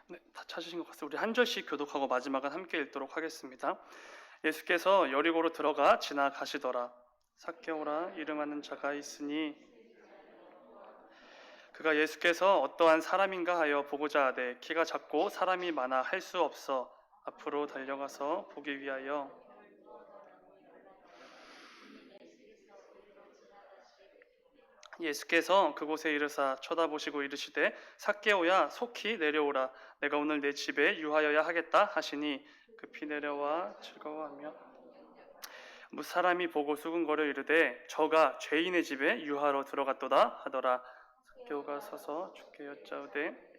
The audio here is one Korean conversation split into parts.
네, 다 찾으신 것 같습니다. 우리 한 절씩 교독하고 마지막은 함께 읽도록 하겠습니다. 예수께서 여리고로 들어가 지나가시더라. 삭개오라 이름하는 자가 있으니 그가 예수께서 어떠한 사람인가 하여 보고자 하되 키가 작고 사람이 많아 할 수 없어 앞으로 달려가서 보기 위하여 예수께서 그곳에 이르사 쳐다보시고 이르시되 삭개오야 속히 내려오라 내가 오늘 내 집에 유하여야 하겠다 하시니 급히 내려와 즐거워하며 사람이 보고 수군거려 이르되 저가 죄인의 집에 유하러 들어갔도다 하더라. 삭개오가 서서 주께 여짜오되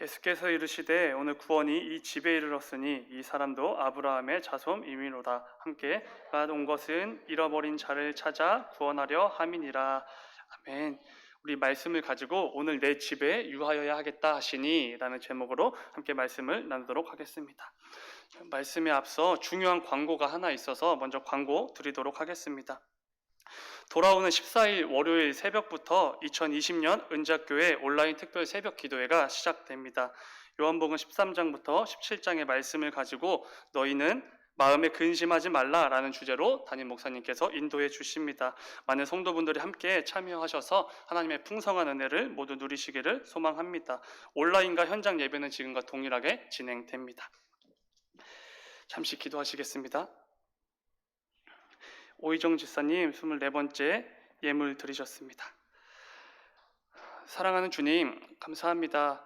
예수께서 이르시되 오늘 구원이 이 집에 이르렀으니 이 사람도 아브라함의 자손이미로다. 함께 온 것은 잃어버린 자를 찾아 구원하려 함이니라. 아멘. 우리 말씀을 가지고 오늘 내 집에 유하여야 하겠다 하시니 라는 제목으로 함께 말씀을 나누도록 하겠습니다. 말씀에 앞서 중요한 광고가 하나 있어서 먼저 광고 드리도록 하겠습니다. 돌아오는 14일 월요일 새벽부터 2020년 은작교회 온라인 특별 새벽 기도회가 시작됩니다. 요한복음 13장부터 17장의 말씀을 가지고 너희는 마음에 근심하지 말라라는 주제로 담임 목사님께서 인도해 주십니다. 많은 성도분들이 함께 참여하셔서 하나님의 풍성한 은혜를 모두 누리시기를 소망합니다. 온라인과 현장 예배는 지금과 동일하게 진행됩니다. 잠시 기도하시겠습니다. 오희정 집사님 24번째 예물 드리셨습니다. 사랑하는 주님, 감사합니다.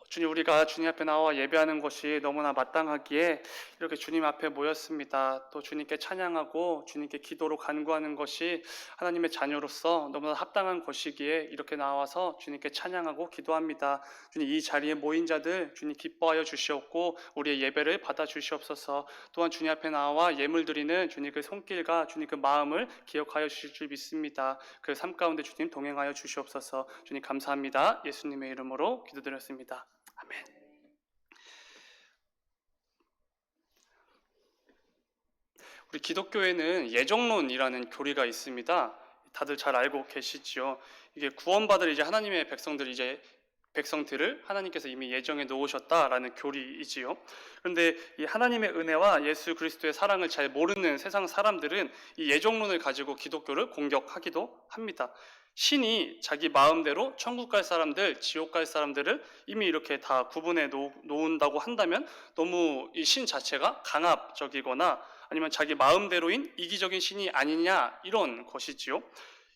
주님, 우리가 주님 앞에 나와 예배하는 것이 너무나 마땅하기에 이렇게 주님 앞에 모였습니다. 또 주님께 찬양하고 주님께 기도로 간구하는 것이 하나님의 자녀로서 너무나 합당한 것이기에 이렇게 나와서 주님께 찬양하고 기도합니다. 주님, 이 자리에 모인 자들 주님 기뻐하여 주시옵고 우리의 예배를 받아 주시옵소서. 또한 주님 앞에 나와 예물 드리는 주님 그 손길과 주님 그 마음을 기억하여 주실 줄 믿습니다. 그 삶 가운데 주님 동행하여 주시옵소서. 주님 감사합니다. 예수님의 이름으로 기도드렸습니다. 아멘. 우리 기독교에는 예정론이라는 교리가 있습니다. 다들 잘 알고 계시지요. 이게 구원받을 이제 하나님의 백성들을 하나님께서 이미 예정해 놓으셨다라는 교리이지요. 그런데 이 하나님의 은혜와 예수 그리스도의 사랑을 잘 모르는 세상 사람들은 이 예정론을 가지고 기독교를 공격하기도 합니다. 신이 자기 마음대로 천국 갈 사람들, 지옥 갈 사람들을 이미 이렇게 다 구분해 놓은다고 한다면 너무 이 신 자체가 강압적이거나 아니면 자기 마음대로인 이기적인 신이 아니냐 이런 것이지요.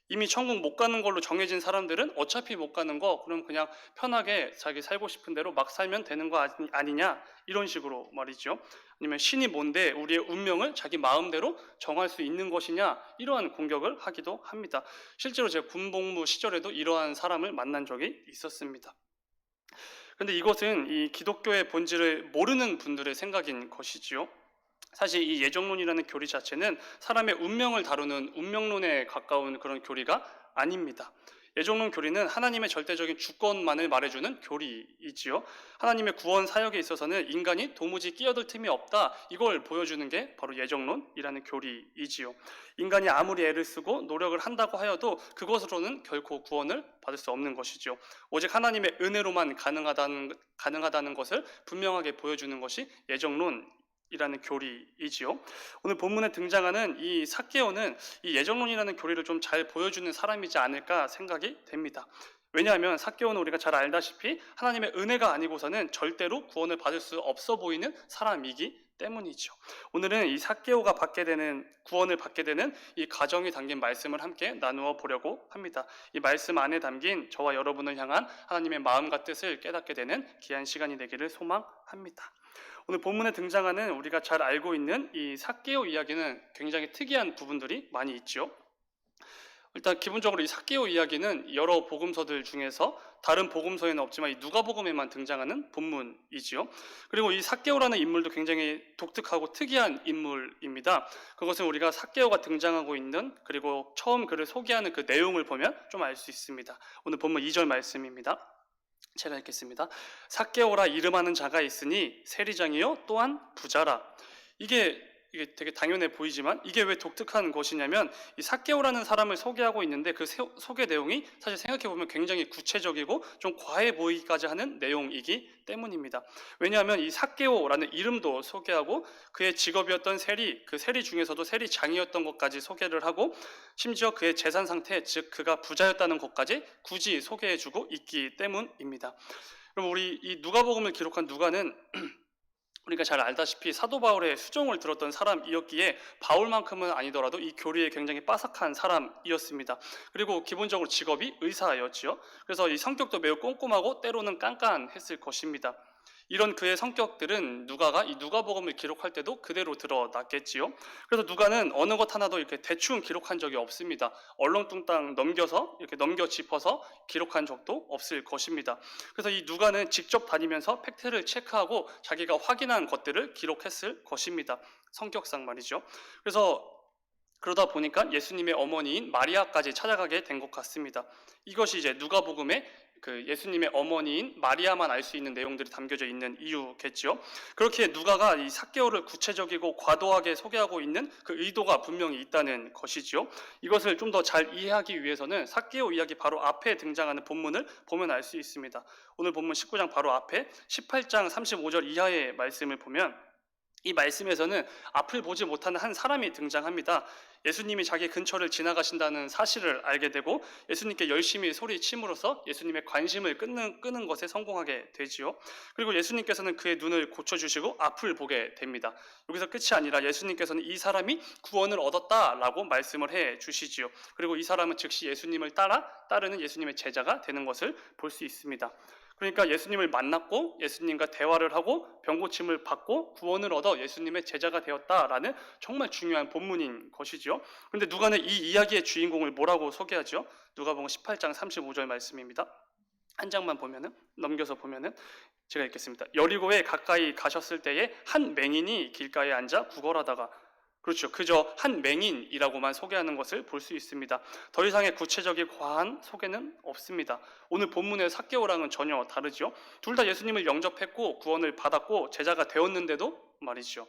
이미 천국 못 가는 걸로 정해진 사람들은 어차피 못 가는 거 그럼 그냥 편하게 자기 살고 싶은 대로 막 살면 되는 거 아니냐 이런 식으로 말이죠. 아니면 신이 뭔데 우리의 운명을 자기 마음대로 정할 수 있는 것이냐 이러한 공격을 하기도 합니다. 실제로 제가 군복무 시절에도 이러한 사람을 만난 적이 있었습니다. 그런데 이것은 이 기독교의 본질을 모르는 분들의 생각인 것이지요. 사실 이 예정론이라는 교리 자체는 사람의 운명을 다루는 운명론에 가까운 그런 교리가 아닙니다. 예정론 교리는 하나님의 절대적인 주권만을 말해주는 교리이지요. 하나님의 구원 사역에 있어서는 인간이 도무지 끼어들 틈이 없다. 이걸 보여주는 게 바로 예정론이라는 교리이지요. 인간이 아무리 애를 쓰고 노력을 한다고 하여도 그것으로는 결코 구원을 받을 수 없는 것이죠. 오직 하나님의 은혜로만 가능하다는 것을 분명하게 보여주는 것이 예정론 이라는 교리이지요. 오늘 본문에 등장하는 이 삭개오는 이 예정론이라는 교리를 좀 잘 보여주는 사람이지 않을까 생각이 됩니다. 왜냐하면 삭개오는 우리가 잘 알다시피 하나님의 은혜가 아니고서는 절대로 구원을 받을 수 없어 보이는 사람이기 때문이죠. 오늘은 이 삭개오가 구원을 받게 되는 이 과정이 담긴 말씀을 함께 나누어 보려고 합니다. 이 말씀 안에 담긴 저와 여러분을 향한 하나님의 마음과 뜻을 깨닫게 되는 귀한 시간이 되기를 소망합니다. 오늘 본문에 등장하는 우리가 잘 알고 있는 이 삭개오 이야기는 굉장히 특이한 부분들이 많이 있죠. 일단 기본적으로 이 삭개오 이야기는 여러 복음서들 중에서 다른 복음서에는 없지만 이 누가복음에만 등장하는 본문이지요. 그리고 이 삭개오라는 인물도 굉장히 독특하고 특이한 인물입니다. 그것은 우리가 삭개오가 등장하고 있는 그리고 처음 그를 소개하는 그 내용을 보면 좀 알 수 있습니다. 오늘 본문 2절 말씀입니다. 제가 읽겠습니다. 삭개오라 이름하는 자가 있으니 세리장이요 또한 부자라. 이게 이게 되게 당연해 보이지만 이게 왜 독특한 것이냐면 이 삭개오라는 사람을 소개하고 있는데 그 소개 내용이 사실 생각해 보면 굉장히 구체적이고 좀 과해 보이기까지 하는 내용이기 때문입니다. 왜냐하면 이 삭개오라는 이름도 소개하고 그의 직업이었던 세리, 그 세리 중에서도 세리장이었던 것까지 소개를 하고 심지어 그의 재산 상태, 즉 그가 부자였다는 것까지 굳이 소개해주고 있기 때문입니다. 그럼 우리 이 누가복음을 기록한 누가는 우리가 잘 알다시피 사도 바울의 수종을 들었던 사람이었기에 바울만큼은 아니더라도 이 교리에 굉장히 빠삭한 사람이었습니다. 그리고 기본적으로 직업이 의사였지요. 그래서 이 성격도 매우 꼼꼼하고 때로는 깐깐했을 것입니다. 이런 그의 성격들은 누가가 이 누가복음을 기록할 때도 그대로 드러났겠지요. 그래서 누가는 어느 것 하나도 이렇게 대충 기록한 적이 없습니다. 얼렁뚱땅 넘겨서 이렇게 넘겨 짚어서 기록한 적도 없을 것입니다. 그래서 이 누가는 직접 다니면서 팩트를 체크하고 자기가 확인한 것들을 기록했을 것입니다. 성격상 말이죠. 그래서 그러다 보니까 예수님의 어머니인 마리아까지 찾아가게 된 것 같습니다. 이것이 이제 누가복음에 그 예수님의 어머니인 마리아만 알 수 있는 내용들이 담겨져 있는 이유겠죠. 그렇게 누가가 이 삭개오를 구체적이고 과도하게 소개하고 있는 그 의도가 분명히 있다는 것이죠. 이것을 좀 더 잘 이해하기 위해서는 삭개오 이야기 바로 앞에 등장하는 본문을 보면 알 수 있습니다. 오늘 본문 19장 바로 앞에 18장 35절 이하의 말씀을 보면 이 말씀에서는 앞을 보지 못하는 한 사람이 등장합니다. 예수님이 자기 근처를 지나가신다는 사실을 알게 되고 예수님께 열심히 소리침으로써 예수님의 관심을 끄는 것에 성공하게 되지요. 그리고 예수님께서는 그의 눈을 고쳐주시고 앞을 보게 됩니다. 여기서 끝이 아니라 예수님께서는 이 사람이 구원을 얻었다라고 말씀을 해 주시지요. 그리고 이 사람은 즉시 예수님을 따르는 예수님의 제자가 되는 것을 볼 수 있습니다. 그러니까 예수님을 만났고 예수님과 대화를 하고 병고침을 받고 구원을 얻어 예수님의 제자가 되었다라는 정말 중요한 본문인 것이죠. 그런데 누가는 이 이야기의 주인공을 뭐라고 소개하죠? 누가복음 18장 35절 말씀입니다. 한 장만 넘겨서 보면은 제가 읽겠습니다. 여리고에 가까이 가셨을 때에 한 맹인이 길가에 앉아 구걸하다가, 그렇죠, 그저 한 맹인이라고만 소개하는 것을 볼 수 있습니다. 더 이상의 구체적인 과한 소개는 없습니다. 오늘 본문의 삭개오랑은 전혀 다르죠. 둘 다 예수님을 영접했고 구원을 받았고 제자가 되었는데도 말이죠.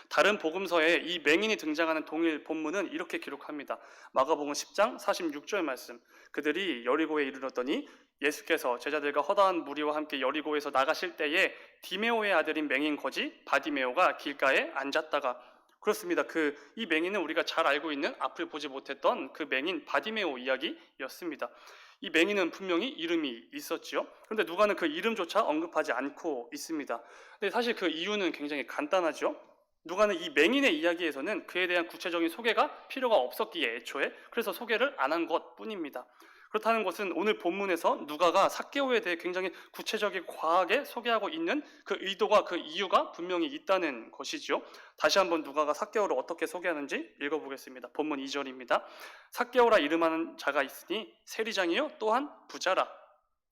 다른 복음서에 이 맹인이 등장하는 동일 본문은 이렇게 기록합니다. 마가복음 10장 46절 말씀. 그들이 여리고에 이르렀더니 예수께서 제자들과 허다한 무리와 함께 여리고에서 나가실 때에 디메오의 아들인 맹인 거지 바디메오가 길가에 앉았다가, 그렇습니다. 이 맹인은 우리가 잘 알고 있는 앞을 보지 못했던 그 맹인 바디메오 이야기였습니다. 이 맹인은 분명히 이름이 있었지요. 그런데 누가는 그 이름조차 언급하지 않고 있습니다. 근데 사실 그 이유는 굉장히 간단하죠. 누가는 이 맹인의 이야기에서는 그에 대한 구체적인 소개가 필요가 없었기에 애초에 그래서 소개를 안 한 것뿐입니다. 그렇다는 것은 오늘 본문에서 누가가 삭개오에 대해 굉장히 구체적이고 과하게 소개하고 있는 그 의도가, 그 이유가 분명히 있다는 것이죠. 다시 한번 누가가 삭개오를 어떻게 소개하는지 읽어보겠습니다. 본문 2절입니다. 삭개오라 이름하는 자가 있으니 세리장이요 또한 부자라.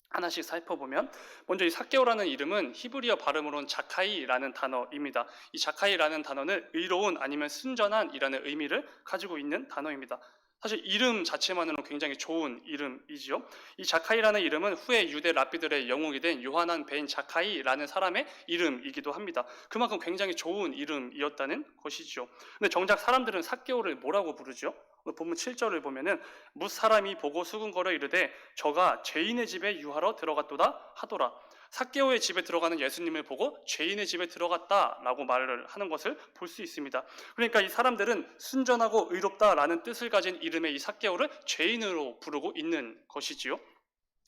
하나씩 살펴보면 먼저 이 삭개오라는 이름은 히브리어 발음으로는 자카이라는 단어입니다. 이 자카이라는 단어는 의로운 아니면 순전한이라는 의미를 가지고 있는 단어입니다. 사실 이름 자체만으로는 굉장히 좋은 이름이지요. 이 자카이라는 이름은 후에 유대 랍비들의 영웅이 된 요하난 벤 자카이라는 사람의 이름이기도 합니다. 그만큼 굉장히 좋은 이름이었다는 것이죠. 근데 정작 사람들은 삭개오를 뭐라고 부르죠? 본문 7절을 보면은 뭇 사람이 보고 수군거려 이르되 저가 죄인의 집에 유하러 들어갔도다 하더라. 삭개오의 집에 들어가는 예수님을 보고 죄인의 집에 들어갔다라고 말을 하는 것을 볼 수 있습니다. 그러니까 이 사람들은 순전하고 의롭다라는 뜻을 가진 이름의 이 삭개오를 죄인으로 부르고 있는 것이지요.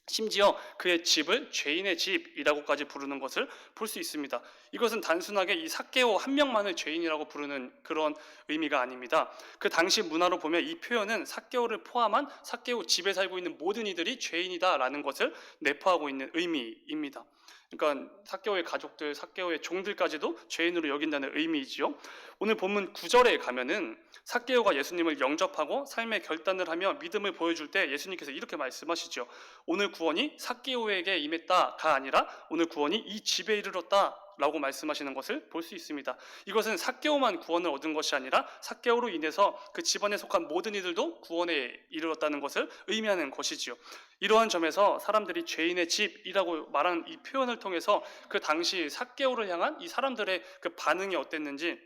심지어 그의 집을 죄인의 집이라고까지 부르는 것을 볼 수 있습니다. 이것은 단순하게 이 삭개오 한 명만을 죄인이라고 부르는 그런 의미가 아닙니다. 그 당시 문화로 보면 이 표현은 삭개오를 포함한 삭개오 집에 살고 있는 모든 이들이 죄인이다라는 것을 내포하고 있는 의미입니다. 그러니까 삭개오의 가족들, 삭개오의 종들까지도 죄인으로 여긴다는 의미이지요. 오늘 본문 9절에 가면은 삭개오가 예수님을 영접하고 삶의 결단을 하며 믿음을 보여줄 때 예수님께서 이렇게 말씀하시죠. 오늘 구원이 삭개오에게 임했다가 아니라 오늘 구원이 이 집에 이르렀다 라고 말씀하시는 것을 볼 수 있습니다. 이것은 삭개오만 구원을 얻은 것이 아니라 삭개오로 인해서 그 집안에 속한 모든 이들도 구원에 이르렀다는 것을 의미하는 것이지요. 이러한 점에서 사람들이 죄인의 집이라고 말하는 이 표현을 통해서 그 당시 삭개오를 향한 이 사람들의 그 반응이 어땠는지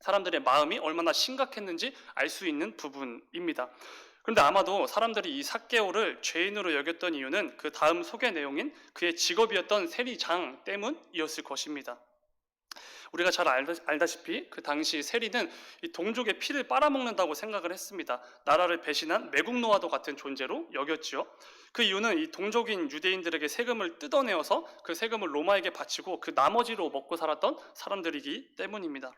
사람들의 마음이 얼마나 심각했는지 알 수 있는 부분입니다. 그런데 아마도 사람들이 이 삭개오를 죄인으로 여겼던 이유는 그 다음 소개 내용인 그의 직업이었던 세리장 때문이었을 것입니다. 우리가 잘 알다시피 그 당시 세리는 이 동족의 피를 빨아먹는다고 생각을 했습니다. 나라를 배신한 매국노와도 같은 존재로 여겼지요. 그 이유는 이 동족인 유대인들에게 세금을 뜯어내어서 그 세금을 로마에게 바치고 그 나머지로 먹고 살았던 사람들이기 때문입니다.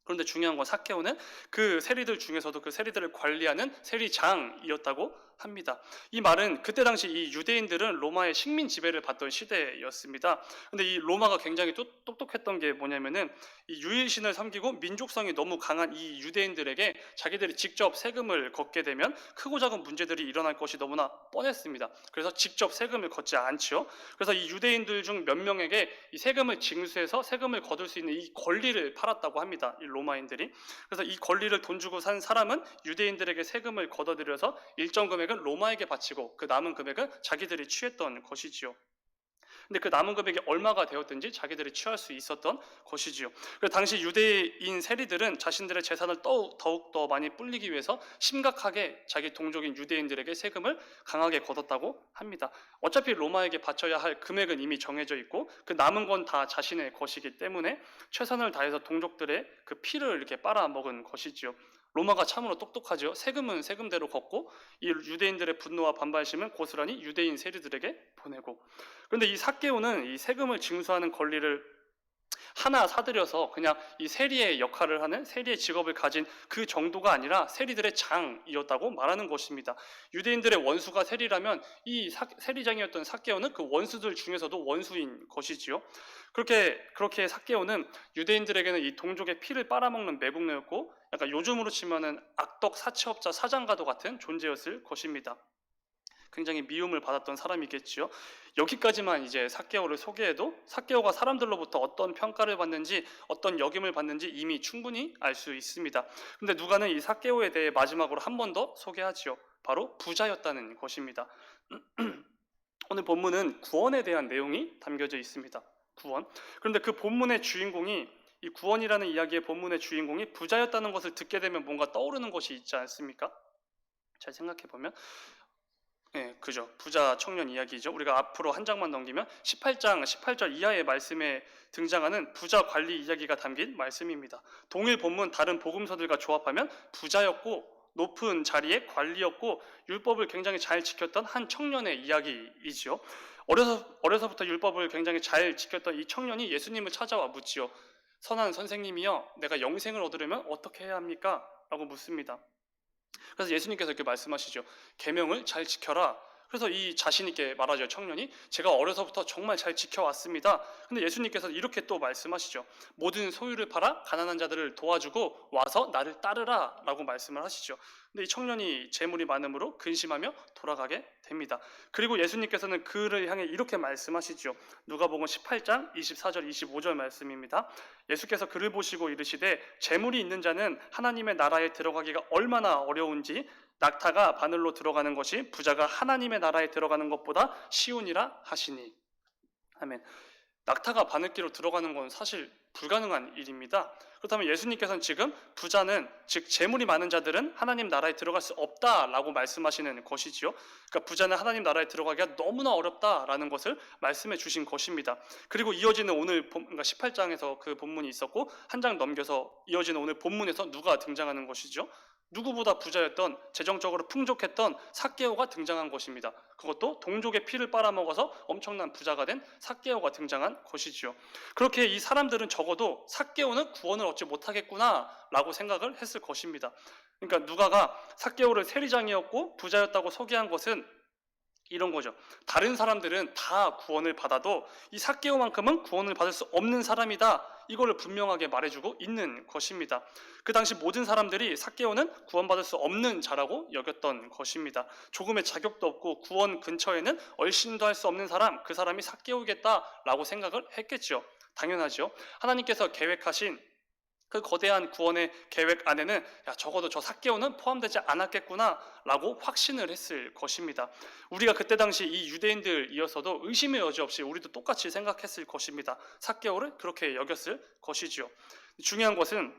그런데 중요한 건 삭개오는 그 세리들 중에서도 그 세리들을 관리하는 세리장이었다고 합니다. 이 말은 그때 당시 이 유대인들은 로마의 식민 지배를 받던 시대였습니다. 근데 이 로마가 굉장히 똑똑했던 게 뭐냐면은 이 유일신을 섬기고 민족성이 너무 강한 이 유대인들에게 자기들이 직접 세금을 걷게 되면 크고 작은 문제들이 일어날 것이 너무나 뻔했습니다. 그래서 직접 세금을 걷지 않지요. 그래서 이 유대인들 중 몇 명에게 이 세금을 징수해서 세금을 거둘 수 있는 이 권리를 팔았다고 합니다. 이 로마인들이. 그래서 이 권리를 돈 주고 산 사람은 유대인들에게 세금을 걷어들여서 일정 금액은 로마에게 바치고 그 남은 금액은 자기들이 취했던 것이지요. 근데 그 남은 금액이 얼마가 되었든지 자기들이 취할 수 있었던 것이지요. 그래서 당시 유대인 세리들은 자신들의 재산을 더욱더 많이 불리기 위해서 심각하게 자기 동족인 유대인들에게 세금을 강하게 걷었다고 합니다. 어차피 로마에게 바쳐야 할 금액은 이미 정해져 있고 그 남은 건 다 자신의 것이기 때문에 최선을 다해서 동족들의 그 피를 이렇게 빨아먹은 것이지요. 로마가 참으로 똑똑하죠. 세금은 세금대로 걷고 이 유대인들의 분노와 반발심은 고스란히 유대인 세리들에게 보내고. 그런데 이 삭개오는 이 세금을 징수하는 권리를 하나 사들여서 그냥 이 세리의 역할을 하는 세리의 직업을 가진 그 정도가 아니라 세리들의 장이었다고 말하는 것입니다. 유대인들의 원수가 세리라면 이 세리장이었던 삭개오는 그 원수들 중에서도 원수인 것이지요. 그렇게 삭개오는 유대인들에게는 이 동족의 피를 빨아먹는 매국노였고 약간 요즘으로 치면은 악덕 사채업자 사장과도 같은 존재였을 것입니다. 굉장히 미움을 받았던 사람이겠지요. 여기까지만 이제 삭개오를 소개해도 삭개오가 사람들로부터 어떤 평가를 받는지 어떤 역임을 받는지 이미 충분히 알 수 있습니다. 근데 누가는 이 삭개오에 대해 마지막으로 한 번 더 소개하지요. 바로 부자였다는 것입니다. 오늘 본문은 구원에 대한 내용이 담겨져 있습니다. 구원. 그런데 그 본문의 주인공이 이 구원이라는 이야기의 본문의 주인공이 부자였다는 것을 듣게 되면 뭔가 떠오르는 것이 있지 않습니까? 잘 생각해 보면 그죠. 부자 청년 이야기죠. 우리가 앞으로 한 장만 넘기면 18장 18절 이하의 말씀에 등장하는 부자 관리 이야기가 담긴 말씀입니다. 동일 본문 다른 복음서들과 조합하면 부자였고 높은 자리의 관리였고 율법을 굉장히 잘 지켰던 한 청년의 이야기이지요. 어려서부터 율법을 굉장히 잘 지켰던 이 청년이 예수님을 찾아와 묻지요. 선한 선생님이여, 내가 영생을 얻으려면 어떻게 해야 합니까? 라고 묻습니다. 그래서 예수님께서 이렇게 말씀하시죠. 계명을 잘 지켜라. 그래서 이 자신 있게 말하죠. 청년이 제가 어려서부터 정말 잘 지켜왔습니다. 근데 예수님께서 이렇게 또 말씀하시죠. 모든 소유를 팔아 가난한 자들을 도와주고 와서 나를 따르라 라고 말씀을 하시죠. 근데 이 청년이 재물이 많음으로 근심하며 돌아가게 됩니다. 그리고 예수님께서는 그를 향해 이렇게 말씀하시죠. 누가복음 18장 24절 25절 말씀입니다. 예수께서 그를 보시고 이르시되 재물이 있는 자는 하나님의 나라에 들어가기가 얼마나 어려운지 낙타가 바늘로 들어가는 것이 부자가 하나님의 나라에 들어가는 것보다 쉬우니라 하시니. 아멘. 낙타가 바늘귀로 들어가는 건 사실 불가능한 일입니다. 그렇다면 예수님께서는 지금 부자는, 즉 재물이 많은 자들은 하나님 나라에 들어갈 수 없다라고 말씀하시는 것이지요. 그러니까 부자는 하나님 나라에 들어가기가 너무나 어렵다라는 것을 말씀해 주신 것입니다. 그리고 이어지는 오늘 그러니까 18장에서 그 본문이 있었고 한 장 넘겨서 이어지는 오늘 본문에서 누가 등장하는 것이죠? 누구보다 부자였던, 재정적으로 풍족했던 삭개오가 등장한 것입니다. 그것도 동족의 피를 빨아먹어서 엄청난 부자가 된 삭개오가 등장한 것이지요. 그렇게 이 사람들은 적어도 삭개오는 구원을 얻지 못하겠구나 라고 생각을 했을 것입니다. 그러니까 누가가 삭개오를 세리장이었고 부자였다고 소개한 것은 이런 거죠. 다른 사람들은 다 구원을 받아도 이 삭개오만큼은 구원을 받을 수 없는 사람이다. 이거를 분명하게 말해주고 있는 것입니다. 그 당시 모든 사람들이 삭개오는 구원받을 수 없는 자라고 여겼던 것입니다. 조금의 자격도 없고 구원 근처에는 얼씬도 할 수 없는 사람, 그 사람이 삭개오겠다라고 생각을 했겠죠. 당연하죠. 하나님께서 계획하신 그 거대한 구원의 계획 안에는 적어도 저 삭개오는 포함되지 않았겠구나 라고 확신을 했을 것입니다. 우리가 그때 당시 이 유대인들이어서도 의심의 여지 없이 우리도 똑같이 생각했을 것입니다. 삭개오를 그렇게 여겼을 것이지요. 중요한 것은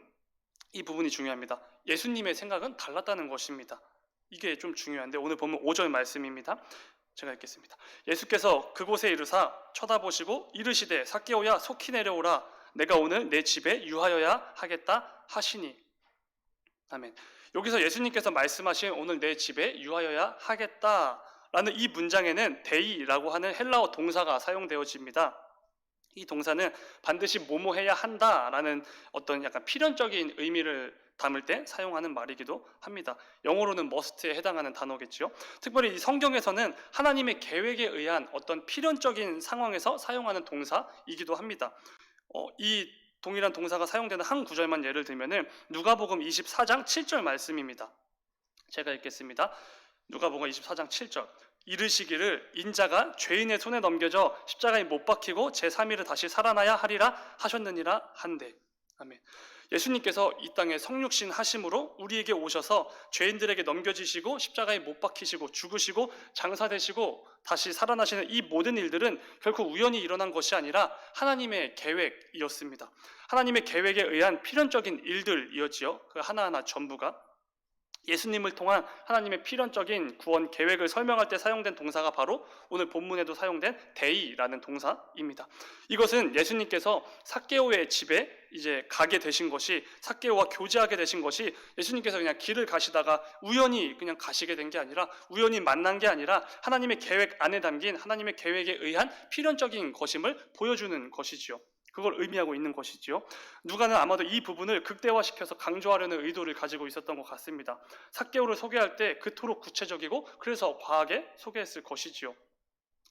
이 부분이 중요합니다. 예수님의 생각은 달랐다는 것입니다. 이게 좀 중요한데 오늘 보면 5절 말씀입니다. 제가 읽겠습니다. 예수께서 그곳에 이르사 쳐다보시고 이르시되 삭개오야 속히 내려오라 내가 오늘 내 집에 유하여야 하겠다 하시니. 아멘. 여기서 예수님께서 말씀하신 오늘 내 집에 유하여야 하겠다라는 이 문장에는 데이라고 하는 헬라어 동사가 사용되어집니다. 이 동사는 반드시 뭐뭐 해야 한다라는 어떤 약간 필연적인 의미를 담을 때 사용하는 말이기도 합니다. 영어로는 must에 해당하는 단어겠죠. 특별히 이 성경에서는 하나님의 계획에 의한 어떤 필연적인 상황에서 사용하는 동사이기도 합니다. 이 동일한 동사가 사용되는 한 구절만 예를 들면은 누가복음 24장 7절 말씀입니다. 제가 읽겠습니다. 누가복음 24장 7절. 이르시기를 인자가 죄인의 손에 넘겨져 십자가에 못 박히고 제3일을 다시 살아나야 하리라 하셨느니라 한데. 아멘. 예수님께서 이 땅에 성육신 하심으로 우리에게 오셔서 죄인들에게 넘겨지시고 십자가에 못 박히시고 죽으시고 장사되시고 다시 살아나시는 이 모든 일들은 결코 우연히 일어난 것이 아니라 하나님의 계획이었습니다. 하나님의 계획에 의한 필연적인 일들이었지요. 그 하나하나 전부가. 예수님을 통한 하나님의 필연적인 구원 계획을 설명할 때 사용된 동사가 바로 오늘 본문에도 사용된 데이라는 동사입니다. 이것은 예수님께서 삭개오의 집에 이제 가게 되신 것이, 삭개오와 교제하게 되신 것이 예수님께서 그냥 길을 가시다가 우연히 그냥 가시게 된 게 아니라, 우연히 만난 게 아니라 하나님의 계획 안에 담긴 하나님의 계획에 의한 필연적인 것임을 보여주는 것이지요. 그걸 의미하고 있는 것이지요. 누가는 아마도 이 부분을 극대화시켜서 강조하려는 의도를 가지고 있었던 것 같습니다. 삭개오를 소개할 때 그토록 구체적이고 그래서 과하게 소개했을 것이지요.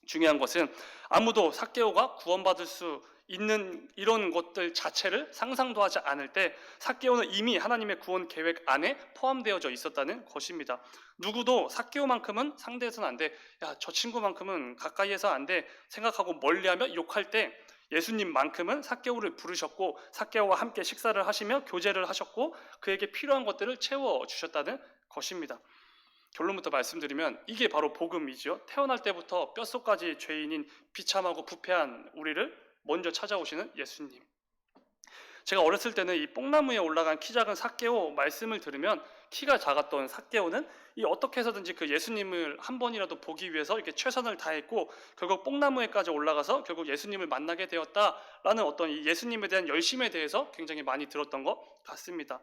중요한 것은 아무도 삭개오가 구원받을 수 있는 이런 것들 자체를 상상도 하지 않을 때 삭개오는 이미 하나님의 구원 계획 안에 포함되어져 있었다는 것입니다. 누구도 삭개오만큼은 상대해서는 안 돼, 야, 저 친구만큼은 가까이에서 안 돼 생각하고 멀리하며 욕할 때 예수님만큼은 삭개오를 부르셨고 삭개오와 함께 식사를 하시며 교제를 하셨고 그에게 필요한 것들을 채워주셨다는 것입니다. 결론부터 말씀드리면 이게 바로 복음이죠. 태어날 때부터 뼛속까지 죄인인 비참하고 부패한 우리를 먼저 찾아오시는 예수님. 제가 어렸을 때는 이 뽕나무에 올라간 키 작은 삭개오 말씀을 들으면 키가 작았던 삭개오는 이 어떻게 해서든지 그 예수님을 한 번이라도 보기 위해서 이렇게 최선을 다했고 결국 뽕나무에까지 올라가서 결국 예수님을 만나게 되었다라는 어떤 이 예수님에 대한 열심에 대해서 굉장히 많이 들었던 것 같습니다.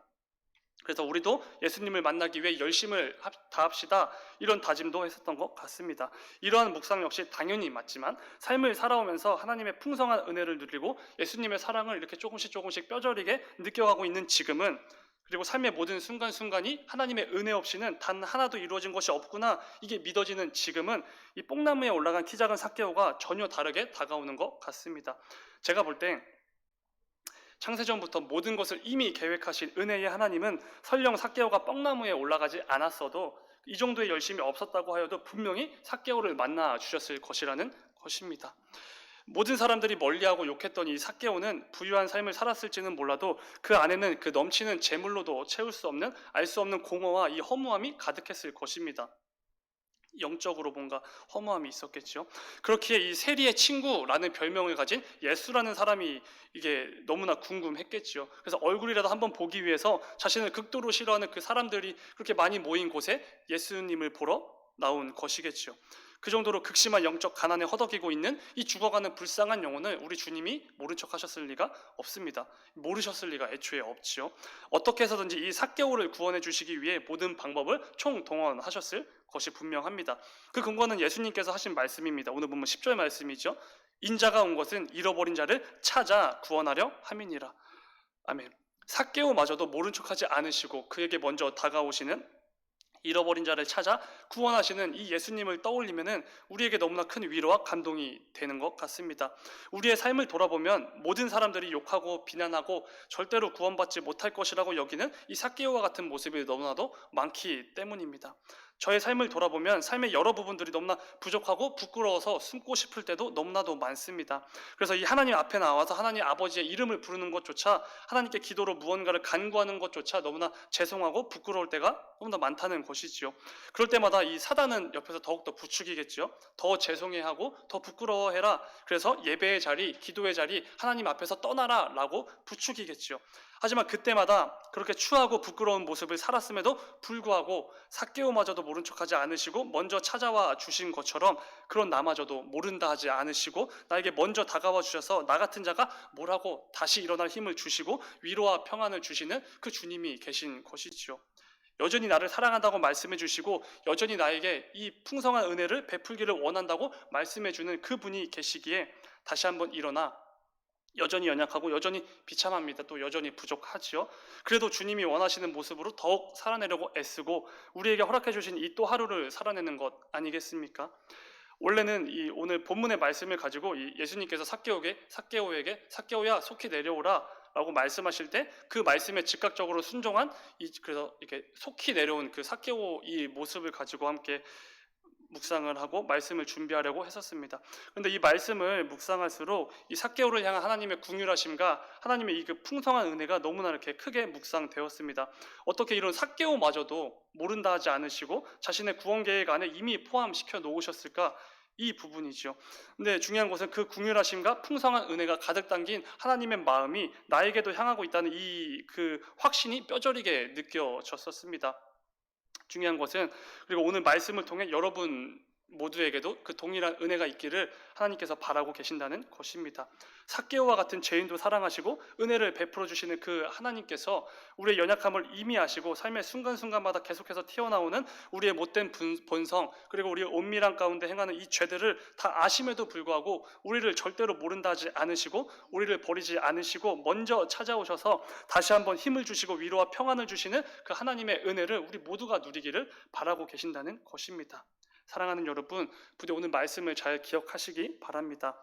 그래서 우리도 예수님을 만나기 위해 열심을 다합시다 이런 다짐도 했었던 것 같습니다. 이러한 묵상 역시 당연히 맞지만 삶을 살아오면서 하나님의 풍성한 은혜를 누리고 예수님의 사랑을 이렇게 조금씩 뼈저리게 느껴가고 있는 지금은, 그리고 삶의 모든 순간순간이 하나님의 은혜 없이는 단 하나도 이루어진 것이 없구나 이게 믿어지는 지금은 이 뽕나무에 올라간 키 작은 삭개오가 전혀 다르게 다가오는 것 같습니다. 제가 볼 때 창세전부터 모든 것을 이미 계획하신 은혜의 하나님은 설령 삭개오가 뻥나무에 올라가지 않았어도 이 정도의 열심이 없었다고 하여도 분명히 삭개오를 만나 주셨을 것이라는 것입니다. 모든 사람들이 멀리하고 욕했던 이 삭개오는 부유한 삶을 살았을지는 몰라도 그 안에는 그 넘치는 재물로도 채울 수 없는 알 수 없는 공허와 이 허무함이 가득했을 것입니다. 영적으로 뭔가 허무함이 있었겠죠. 그렇기에 이 세리의 친구라는 별명을 가진 예수라는 사람이 이게 너무나 궁금했겠죠. 그래서 얼굴이라도 한번 보기 위해서 자신을 극도로 싫어하는 그 사람들이 그렇게 많이 모인 곳에 예수님을 보러 나온 것이겠죠. 그 정도로 극심한 영적 가난에 허덕이고 있는 이 죽어가는 불쌍한 영혼을 우리 주님이 모른 척 하셨을 리가 없습니다. 모르셨을 리가 애초에 없지요. 어떻게 해서든지 이 삭개오를 구원해 주시기 위해 모든 방법을 총동원하셨을 것이 분명합니다. 그 근거는 예수님께서 하신 말씀입니다. 오늘 보면 10절 말씀이죠. 인자가 온 것은 잃어버린 자를 찾아 구원하려 함이니라. 아멘. 삭개오마저도 모른 척하지 않으시고 그에게 먼저 다가오시는 잃어버린 자를 찾아 구원하시는 이 예수님을 떠올리면은 우리에게 너무나 큰 위로와 감동이 되는 것 같습니다. 우리의 삶을 돌아보면 모든 사람들이 욕하고 비난하고 절대로 구원받지 못할 것이라고 여기는 이 삭개오와 같은 모습이 너무나도 많기 때문입니다. 저의 삶을 돌아보면 삶의 여러 부분들이 너무나 부족하고 부끄러워서 숨고 싶을 때도 너무나도 많습니다. 그래서 이 하나님 앞에 나와서 하나님 아버지의 이름을 부르는 것조차, 하나님께 기도로 무언가를 간구하는 것조차 너무나 죄송하고 부끄러울 때가 너무나 많다는 것이지요. 그럴 때마다 이 사단은 옆에서 더욱더 부추기겠죠. 더 죄송해하고 더 부끄러워해라. 그래서 예배의 자리, 기도의 자리, 하나님 앞에서 떠나라 라고 부추기겠죠. 하지만 그때마다 그렇게 추하고 부끄러운 모습을 살았음에도 불구하고 삭개오마저도 모른 척하지 않으시고 먼저 찾아와 주신 것처럼 그런 나마저도 모른다 하지 않으시고 나에게 먼저 다가와 주셔서 나 같은 자가 뭐라고 다시 일어날 힘을 주시고 위로와 평안을 주시는 그 주님이 계신 것이지요. 여전히 나를 사랑한다고 말씀해 주시고 여전히 나에게 이 풍성한 은혜를 베풀기를 원한다고 말씀해 주는 그분이 계시기에 다시 한번 일어나 여전히 연약하고 여전히 비참합니다. 또 여전히 부족하지요. 그래도 주님이 원하시는 모습으로 더욱 살아내려고 애쓰고 우리에게 허락해 주신 이 또 하루를 살아내는 것 아니겠습니까? 원래는 이 오늘 본문의 말씀을 가지고 이 예수님께서 삭개오에게 삭개오야 속히 내려오라 라고 말씀하실 때 그 말씀에 즉각적으로 순종한 그래서 이렇게 속히 내려온 그 삭개오 이 모습을 가지고 함께 묵상을 하고 말씀을 준비하려고 했었습니다. 그런데 이 말씀을 묵상할수록 이 삭개오를 향한 하나님의 궁휼하심과 하나님의 이 그 풍성한 은혜가 너무나 이렇게 크게 묵상되었습니다. 어떻게 이런 삭개오마저도 모른다 하지 않으시고 자신의 구원 계획 안에 이미 포함시켜 놓으셨을까? 이 부분이죠. 근데 중요한 것은 그 궁휼하심과 풍성한 은혜가 가득 담긴 하나님의 마음이 나에게도 향하고 있다는 이 그 확신이 뼈저리게 느껴졌었습니다. 중요한 것은 그리고 오늘 말씀을 통해 여러분 모두에게도 그 동일한 은혜가 있기를 하나님께서 바라고 계신다는 것입니다. 삭개오와 같은 죄인도 사랑하시고 은혜를 베풀어 주시는 그 하나님께서 우리의 연약함을 이미 아시고 삶의 순간순간마다 계속해서 튀어나오는 우리의 못된 본성 그리고 우리의 온밀한 가운데 행하는 이 죄들을 다 아심에도 불구하고 우리를 절대로 모른다 하지 않으시고 우리를 버리지 않으시고 먼저 찾아오셔서 다시 한번 힘을 주시고 위로와 평안을 주시는 그 하나님의 은혜를 우리 모두가 누리기를 바라고 계신다는 것입니다. 사랑하는 여러분, 부디 오늘 말씀을 잘 기억하시기 바랍니다.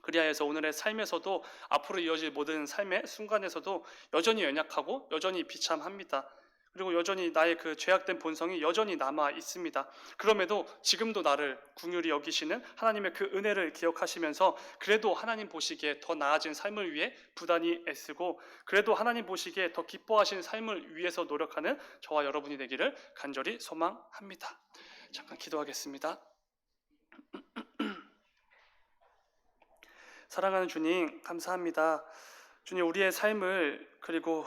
그리하여서 오늘의 삶에서도 앞으로 이어질 모든 삶의 순간에서도 여전히 연약하고 여전히 비참합니다. 그리고 여전히 나의 그 죄악된 본성이 여전히 남아 있습니다. 그럼에도 지금도 나를 긍휼히 여기시는 하나님의 그 은혜를 기억하시면서 그래도 하나님 보시기에 더 나아진 삶을 위해 부단히 애쓰고 그래도 하나님 보시기에 더 기뻐하신 삶을 위해서 노력하는 저와 여러분이 되기를 간절히 소망합니다. 잠깐 기도하겠습니다. 사랑하는 주님, 감사합니다. 주님, 우리의 삶을 그리고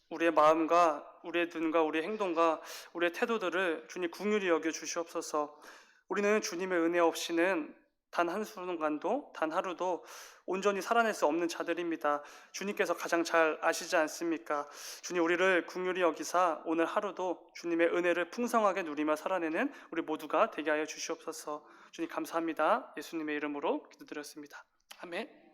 우리의 마음과 우리의 눈과 우리의 행동과 우리의 태도들을 주님 긍휼히 여겨 주시옵소서. 우리는 주님의 은혜 없이는 단 한순간도 단 하루도 온전히 살아낼 수 없는 자들입니다. 주님께서 가장 잘 아시지 않습니까? 주님, 우리를 긍휼히 여기사 오늘 하루도 주님의 은혜를 풍성하게 누리며 살아내는 우리 모두가 되게 하여 주시옵소서. 주님 감사합니다. 예수님의 이름으로 기도드렸습니다. 아멘.